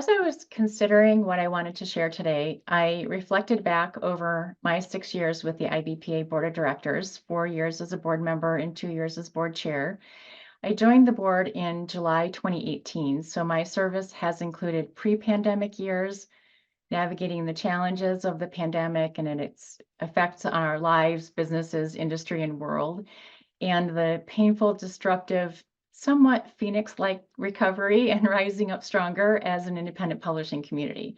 As I was considering what I wanted to share today, I reflected back over my 6 years with the IBPA Board of Directors, 4 years as a board member and 2 years as board chair. I joined the board in July 2018, so my service has included pre-pandemic years, navigating the challenges of the pandemic and its effects on our lives, businesses, industry, and world, and the painful, disruptive, somewhat Phoenix-like recovery and rising up stronger as an independent publishing community.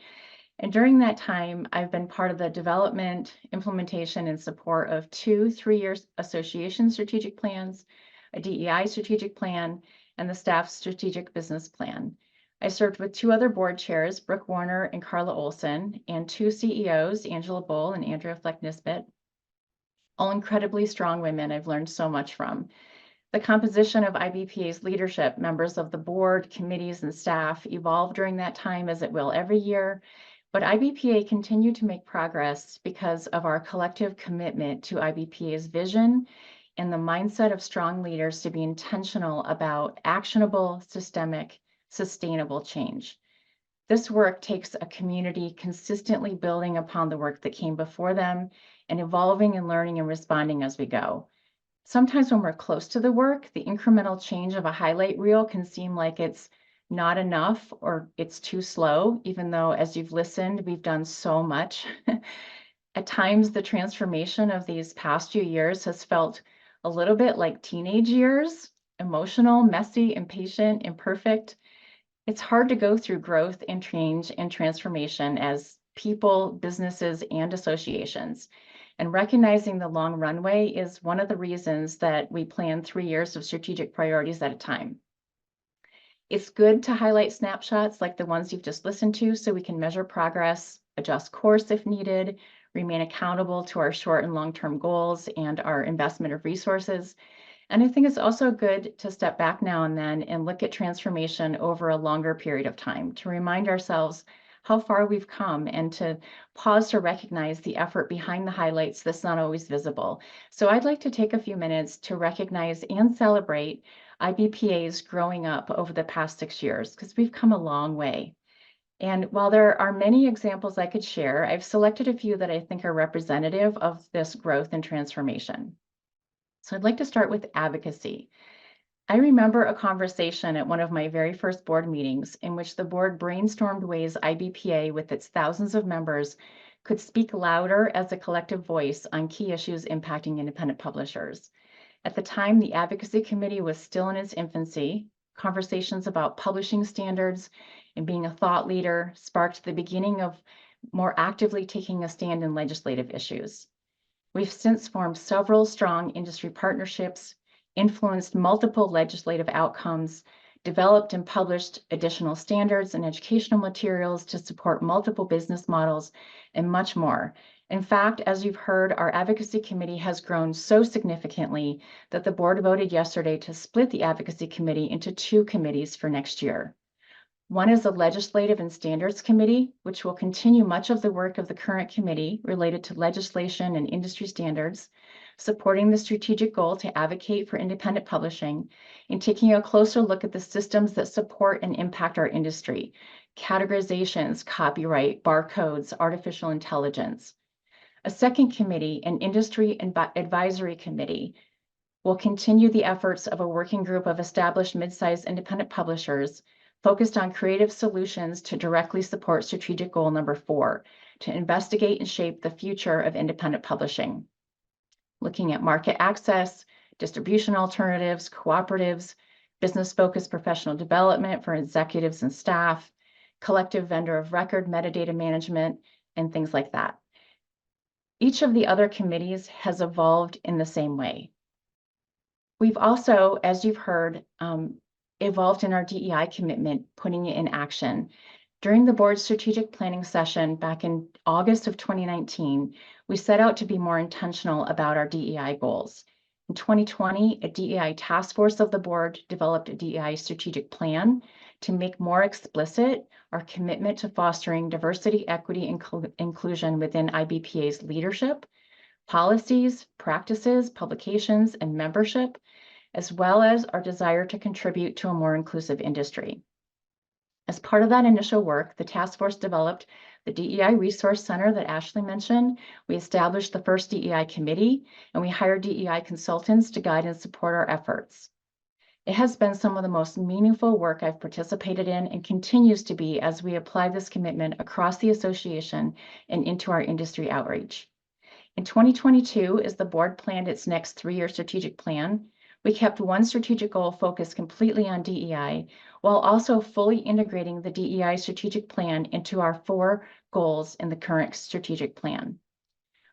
And during that time, I've been part of the development, implementation, and support of 2 3-year association strategic plans, a DEI strategic plan, and the staff strategic business plan. I served with 2 other board chairs, Brooke Warner and Carla Olson, and 2 CEOs, Angela Bull and Andrea Fleck-Nisbet, all incredibly strong women I've learned so much from. The composition of IBPA's leadership, members of the board, committees, and staff evolved during that time, as it will every year, but IBPA continued to make progress because of our collective commitment to IBPA's vision and the mindset of strong leaders to be intentional about actionable, systemic, sustainable change. This work takes a community consistently building upon the work that came before them and evolving and learning and responding as we go. Sometimes when we're close to the work, the incremental change of a highlight reel can seem like it's not enough or it's too slow, even though as you've listened, we've done so much. At times, the transformation of these past few years has felt a little bit like teenage years, emotional, messy, impatient, imperfect. It's hard to go through growth and change and transformation as people, businesses, and associations. And recognizing the long runway is one of the reasons that we plan 3 years of strategic priorities at a time. It's good to highlight snapshots like the ones you've just listened to so we can measure progress, adjust course if needed, remain accountable to our short and long-term goals and our investment of resources. And I think it's also good to step back now and then and look at transformation over a longer period of time to remind ourselves how far we've come and to pause to recognize the effort behind the highlights that's not always visible. So I'd like to take a few minutes to recognize and celebrate IBPA's growing up over the past 6 years, because we've come a long way. And while there are many examples I could share, I've selected a few that I think are representative of this growth and transformation. So I'd like to start with advocacy. I remember a conversation at one of my very first board meetings in which the board brainstormed ways IBPA, with its thousands of members, could speak louder as a collective voice on key issues impacting independent publishers. At the time, the advocacy committee was still in its infancy. Conversations about publishing standards and being a thought leader sparked the beginning of more actively taking a stand in legislative issues. We've since formed several strong industry partnerships, influenced multiple legislative outcomes, developed and published additional standards and educational materials to support multiple business models, and much more. In fact, as you've heard, our advocacy committee has grown so significantly that the board voted yesterday to split the advocacy committee into 2 committees for next year. One is the Legislative and Standards Committee, which will continue much of the work of the current committee related to legislation and industry standards, supporting the strategic goal to advocate for independent publishing, and taking a closer look at the systems that support and impact our industry: categorizations, copyright, barcodes, artificial intelligence. A second committee, an Industry Advisory Committee, will continue the efforts of a working group of established mid-sized independent publishers focused on creative solutions to directly support strategic goal number 4, to investigate and shape the future of independent publishing, looking at market access, distribution alternatives, cooperatives, business-focused professional development for executives and staff, collective vendor of record metadata management, and things like that. Each of the other committees has evolved in the same way. We've also, as you've heard, evolved in our DEI commitment, putting it in action. During the board's strategic planning session back in August of 2019, we set out to be more intentional about our DEI goals. In 2020, a DEI task force of the board developed a DEI strategic plan to make more explicit our commitment to fostering diversity, equity, and inclusion within IBPA's leadership, policies, practices, publications, and membership, as well as our desire to contribute to a more inclusive industry. As part of that initial work, the task force developed the DEI Resource Center that Ashley mentioned. We established the first DEI committee, and we hired DEI consultants to guide and support our efforts. It has been some of the most meaningful work I've participated in and continues to be as we apply this commitment across the association and into our industry outreach. In 2022, as the board planned its next 3-year strategic plan, we kept one strategic goal focused completely on DEI, while also fully integrating the DEI strategic plan into our 4 goals in the current strategic plan.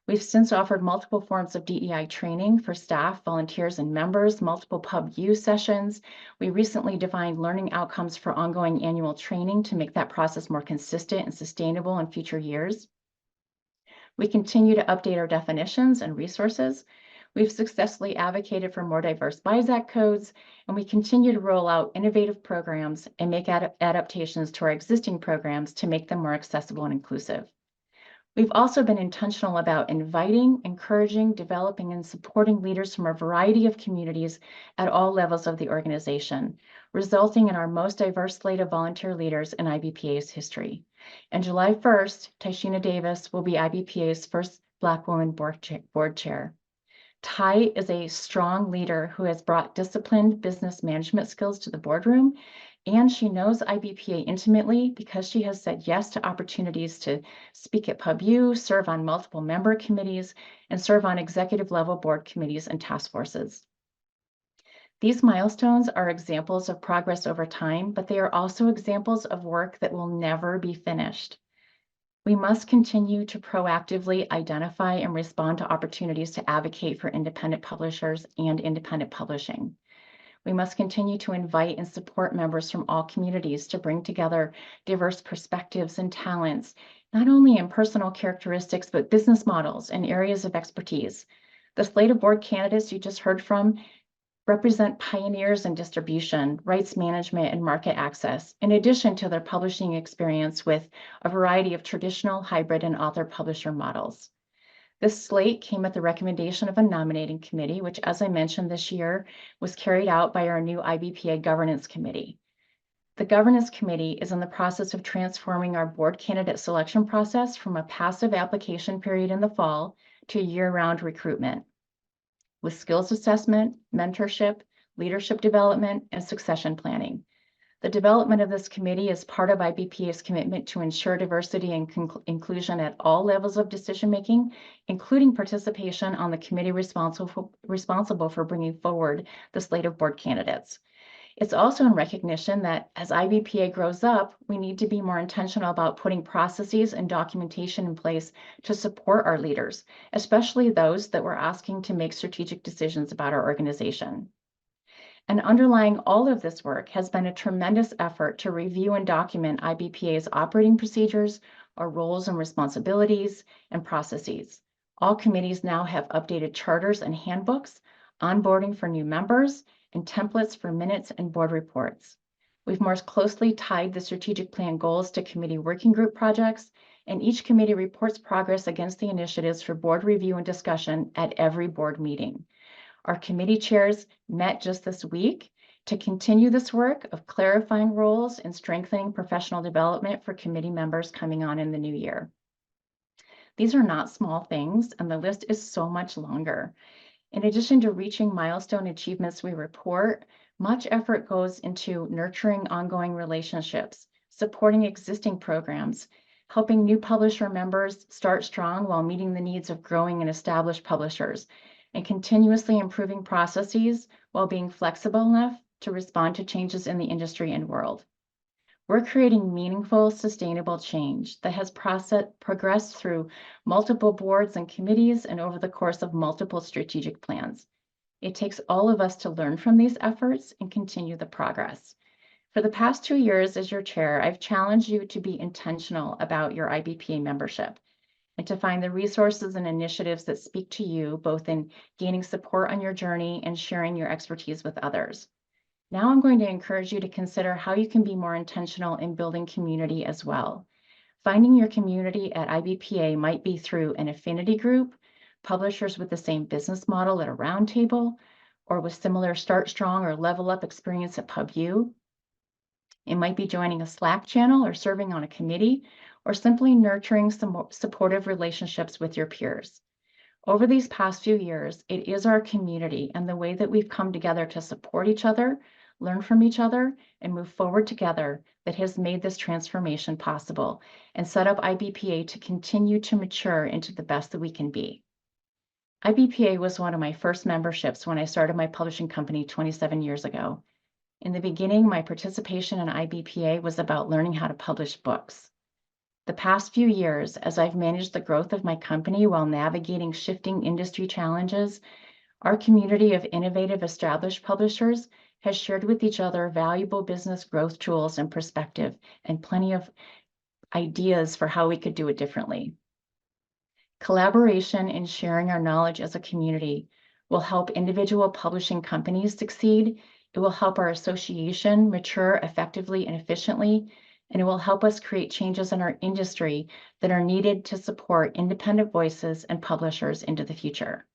We've since offered multiple forms of DEI training for staff, volunteers, and members, multiple pub use sessions. We recently defined learning outcomes for ongoing annual training to make that process more consistent and sustainable in future years. We continue to update our definitions and resources. We've successfully advocated for more diverse BISAC codes, and we continue to roll out innovative programs and make adaptations to our existing programs to make them more accessible and inclusive. We've also been intentional about inviting, encouraging, developing, and supporting leaders from a variety of communities at all levels of the organization, resulting in our most diverse slate of volunteer leaders in IBPA's history. And July 1st, Tieshena Davis will be IBPA's first Black woman board chair. Ty is a strong leader who has brought disciplined business management skills to the boardroom, and she knows IBPA intimately because she has said yes to opportunities to speak at PubU, serve on multiple member committees, and serve on executive level board committees and task forces. These milestones are examples of progress over time, but they are also examples of work that will never be finished. We must continue to proactively identify and respond to opportunities to advocate for independent publishers and independent publishing. We must continue to invite and support members from all communities to bring together diverse perspectives and talents, not only in personal characteristics, but business models and areas of expertise. The slate of board candidates you just heard from represent pioneers in distribution, rights management, and market access, in addition to their publishing experience with a variety of traditional, hybrid, and author-publisher models. This slate came at the recommendation of a nominating committee, which, as I mentioned this year, was carried out by our new IBPA governance committee. The governance committee is in the process of transforming our board candidate selection process from a passive application period in the fall to year-round recruitment, with skills assessment, mentorship, leadership development, and succession planning. The development of this committee is part of IBPA's commitment to ensure diversity and inclusion at all levels of decision-making, including participation on the committee responsible for bringing forward the slate of board candidates. It's also in recognition that as IBPA grows up, we need to be more intentional about putting processes and documentation in place to support our leaders, especially those that we're asking to make strategic decisions about our organization. And underlying all of this work has been a tremendous effort to review and document IBPA's operating procedures, our roles and responsibilities, and processes. All committees now have updated charters and handbooks, onboarding for new members, and templates for minutes and board reports. We've more closely tied the strategic plan goals to committee working group projects, and each committee reports progress against the initiatives for board review and discussion at every board meeting. Our committee chairs met just this week to continue this work of clarifying roles and strengthening professional development for committee members coming on in the new year. These are not small things, and the list is so much longer. In addition to reaching milestone achievements we report, much effort goes into nurturing ongoing relationships, supporting existing programs, helping new publisher members start strong while meeting the needs of growing and established publishers, and continuously improving processes while being flexible enough to respond to changes in the industry and world. We're creating meaningful, sustainable change that has progressed through multiple boards and committees and over the course of multiple strategic plans. It takes all of us to learn from these efforts and continue the progress. For the past 2 years as your chair, I've challenged you to be intentional about your IBPA membership and to find the resources and initiatives that speak to you, both in gaining support on your journey and sharing your expertise with others. Now I'm going to encourage you to consider how you can be more intentional in building community as well. Finding your community at IBPA might be through an affinity group, publishers with the same business model at a roundtable, or with similar Start Strong or Level Up experience at PubU. It might be joining a Slack channel or serving on a committee, or simply nurturing some supportive relationships with your peers. Over these past few years, it is our community and the way that we've come together to support each other, learn from each other, and move forward together that has made this transformation possible and set up IBPA to continue to mature into the best that we can be. IBPA was one of my first memberships when I started my publishing company 27 years ago. In the beginning, my participation in IBPA was about learning how to publish books. The past few years, as I've managed the growth of my company while navigating shifting industry challenges, our community of innovative established publishers has shared with each other valuable business growth tools and perspective, and plenty of ideas for how we could do it differently. Collaboration and sharing our knowledge as a community will help individual publishing companies succeed. It will help our association mature effectively and efficiently, and it will help us create changes in our industry that are needed to support independent voices and publishers into the future.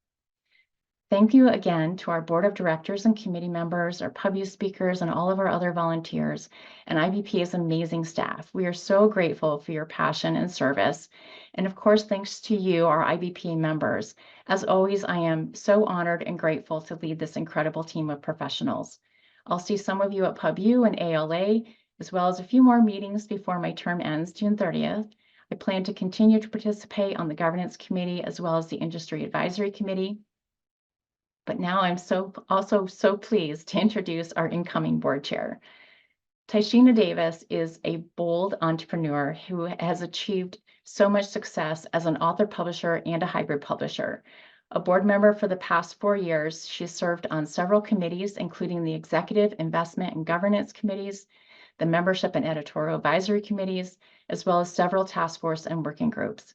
Thank you again to our board of directors and committee members, our PubU speakers, and all of our other volunteers, and IBPA's amazing staff. We are so grateful for your passion and service. And of course, thanks to you, our IBPA members. As always, I am so honored and grateful to lead this incredible team of professionals. I'll see some of you at PubU and ALA, as well as a few more meetings before my term ends June 30th. I plan to continue to participate on the governance committee as well as the industry advisory committee. But now I'm also so pleased to introduce our incoming board chair. Tieshena Davis is a bold entrepreneur who has achieved so much success as an author publisher and a hybrid publisher. A board member for the past 4 years, she served on several committees, including the executive, investment, and governance committees, the membership and editorial advisory committees, as well as several task force and working groups.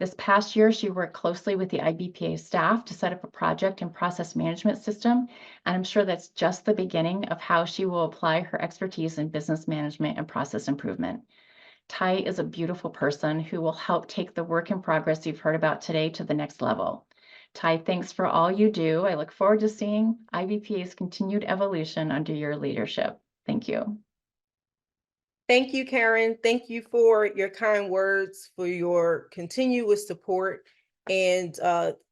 This past year, she worked closely with the IBPA staff to set up a project and process management system, and I'm sure that's just the beginning of how she will apply her expertise in business management and process improvement. Ty is a beautiful person who will help take the work in progress you've heard about today to the next level. Ty, thanks for all you do. I look forward to seeing IBPA's continued evolution under your leadership. Thank you. Thank you, Karen. Thank you for your kind words, for your continuous support, and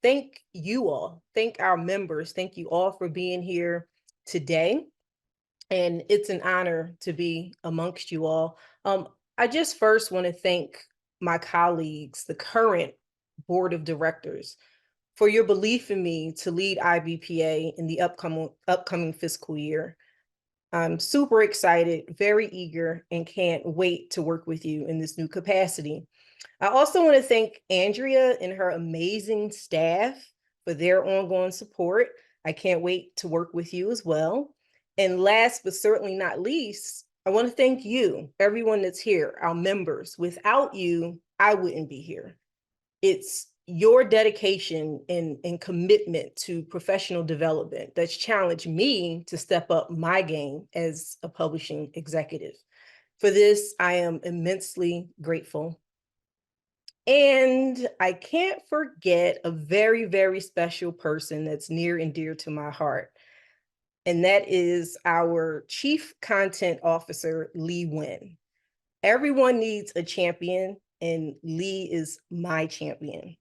thank you all. Thank our members. Thank you all for being here today. And it's an honor to be amongst you all. I just first want to thank my colleagues, the current board of directors, for your belief in me to lead IBPA in the upcoming fiscal year. I'm super excited, very eager, and can't wait to work with you in this new capacity. I also want to thank Andrea and her amazing staff for their ongoing support. I can't wait to work with you as well. And last but certainly not least, I want to thank you, everyone that's here, our members. Without you, I wouldn't be here. It's your dedication and commitment to professional development that's challenged me to step up my game as a publishing executive. For this, I am immensely grateful. And I can't forget a very, very special person that's near and dear to my heart. And that is our Chief Content Officer, Lee Nguyen. Everyone needs a champion, and Lee is my champion.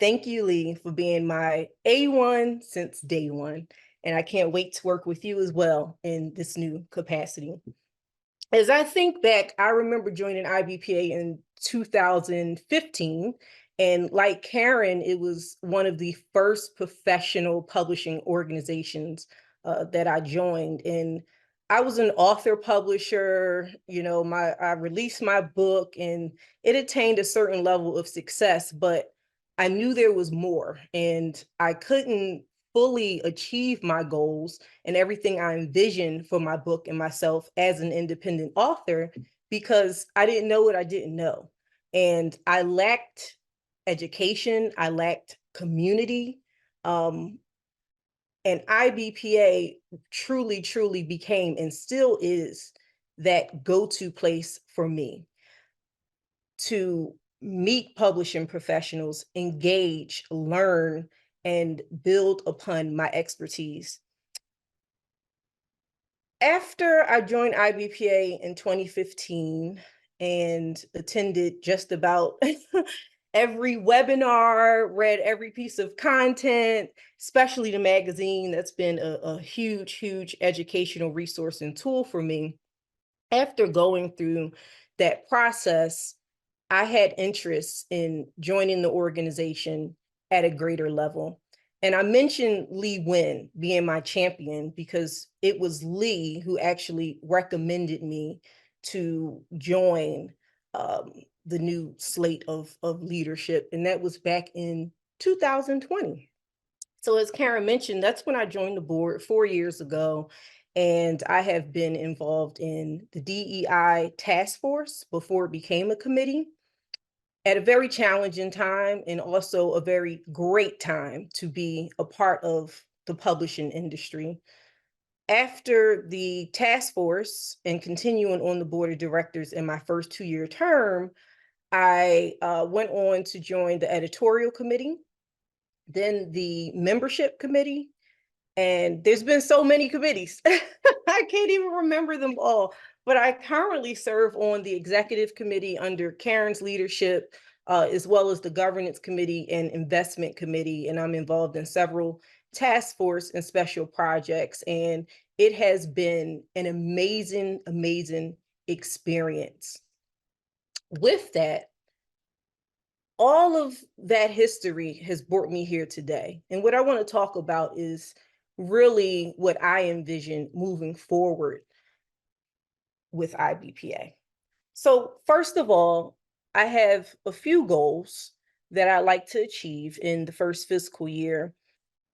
Thank you, Lee, for being my A1 since day one. And I can't wait to work with you as well in this new capacity. As I think back, I remember joining IBPA in 2015. And like Karen, it was one of the first professional publishing organizations that I joined. And I was an author publisher, I released my book and it attained a certain level of success, but I knew there was more and I couldn't fully achieve my goals and everything I envisioned for my book and myself as an independent author because I didn't know what I didn't know. And I lacked education, I lacked community. And IBPA truly, truly became and still is that go-to place for me to meet publishing professionals, engage, learn, and build upon my expertise. After I joined IBPA in 2015 and attended just about every webinar, read every piece of content, especially the magazine, that's been a huge, huge educational resource and tool for me. After going through that process, I had interest in joining the organization at a greater level. And I mentioned Lee Wynn being my champion because it was Lee who actually recommended me to join the new slate of leadership. And that was back in 2020. So as Karen mentioned, that's when I joined the board 4 years ago. And I have been involved in the DEI task force before it became a committee at a very challenging time and also a very great time to be a part of the publishing industry. After the task force and continuing on the board of directors in my first 2-year term, I went on to join the editorial committee, then the membership committee, and there's been so many committees. I can't even remember them all, but I currently serve on the executive committee under Karen's leadership, as well as the governance committee and investment committee. And I'm involved in several task force and special projects. And it has been an amazing, amazing experience. With that, all of that history has brought me here today. And what I want to talk about is really what I envision moving forward with IBPA. So first of all, I have a few goals that I like to achieve in the first fiscal year.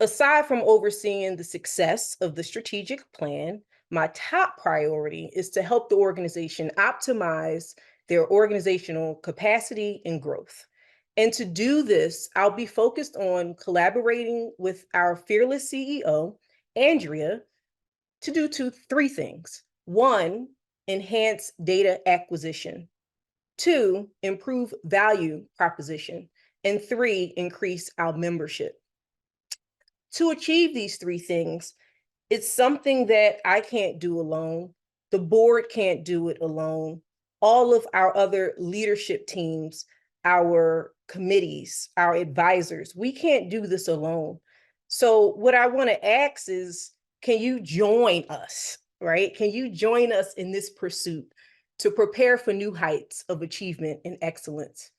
Aside from overseeing the success of the strategic plan, my top priority is to help the organization optimize their organizational capacity and growth. And to do this, I'll be focused on collaborating with our fearless CEO, Andrea, to do three things. One, enhance data acquisition. Two, improve value proposition. And three, increase our membership. To achieve these three things, it's something that I can't do alone. The board can't do it alone. All of our other leadership teams, our committees, our advisors, we can't do this alone. So what I want to ask is, can you join us, right? Can you join us in this pursuit to prepare for new heights of achievement and excellence?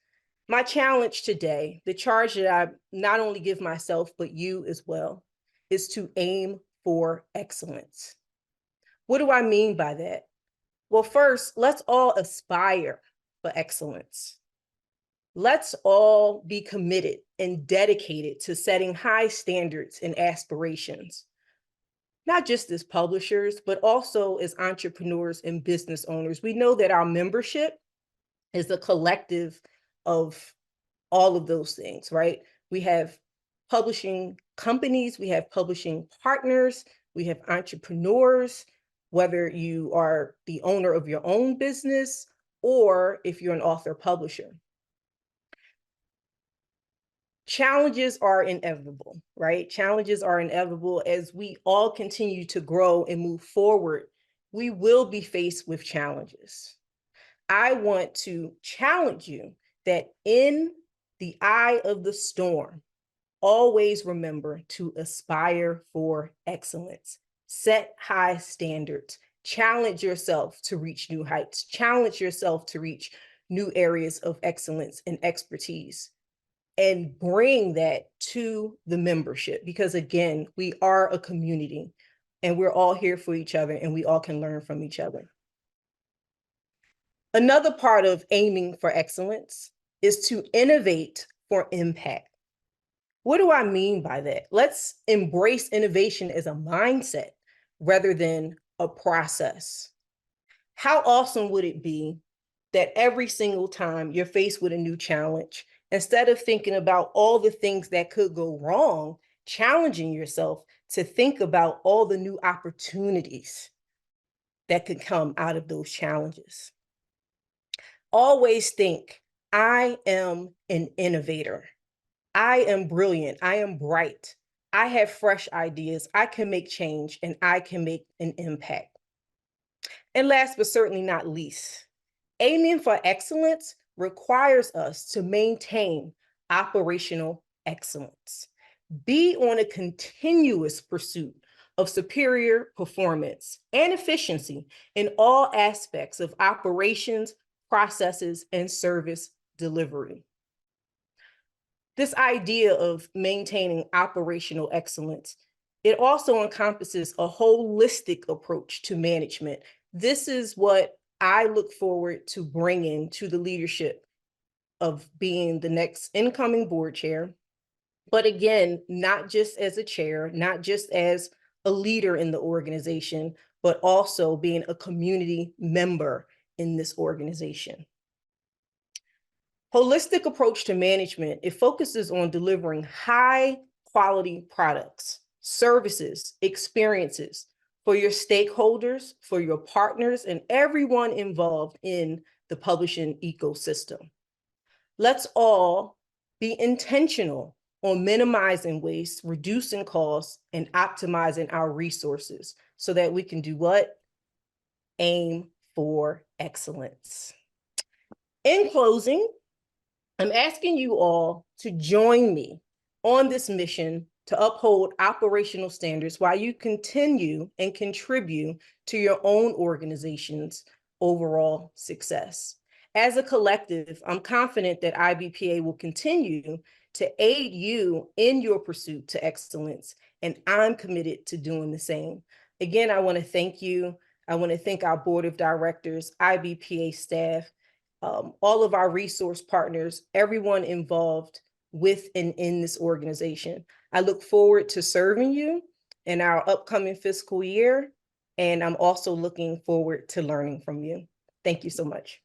My challenge today, the charge that I not only give myself, but you as well, is to aim for excellence. What do I mean by that? Well, first, let's all aspire for excellence. Let's all be committed and dedicated to setting high standards and aspirations, not just as publishers, but also as entrepreneurs and business owners. We know that our membership is a collective of all of those things, right? We have publishing companies, we have publishing partners, we have entrepreneurs, whether you are the owner of your own business or if you're an author publisher. Challenges are inevitable, right? Challenges are inevitable as we all continue to grow and move forward. We will be faced with challenges. I want to challenge you that in the eye of the storm, always remember to aspire for excellence. Set high standards. Challenge yourself to reach new heights. Challenge yourself to reach new areas of excellence and expertise. And bring that to the membership, because again, we are a community and we're all here for each other and we all can learn from each other. Another part of aiming for excellence is to innovate for impact. What do I mean by that? Let's embrace innovation as a mindset rather than a process. How awesome would it be that every single time you're faced with a new challenge, instead of thinking about all the things that could go wrong, challenging yourself to think about all the new opportunities that could come out of those challenges? Always think, I am an innovator. I am brilliant. I am bright. I have fresh ideas. I can make change and I can make an impact. And last but certainly not least, aiming for excellence requires us to maintain operational excellence. Be on a continuous pursuit of superior performance and efficiency in all aspects of operations, processes, and service delivery. This idea of maintaining operational excellence, it also encompasses a holistic approach to management. This is what I look forward to bringing to the leadership of being the next incoming board chair. But again, not just as a chair, not just as a leader in the organization, but also being a community member in this organization. Holistic approach to management, it focuses on delivering high quality products, services, experiences for your stakeholders, for your partners, and everyone involved in the publishing ecosystem. Let's all be intentional on minimizing waste, reducing costs, and optimizing our resources so that we can do what? Aim for excellence. In closing, I'm asking you all to join me on this mission to uphold operational standards while you continue and contribute to your own organization's overall success. As a collective, I'm confident that IBPA will continue to aid you in your pursuit to excellence, and I'm committed to doing the same. Again, I want to thank you. I want to thank our board of directors, IBPA staff, all of our resource partners, everyone involved with and in this organization. I look forward to serving you in our upcoming fiscal year, and I'm also looking forward to learning from you. Thank you so much.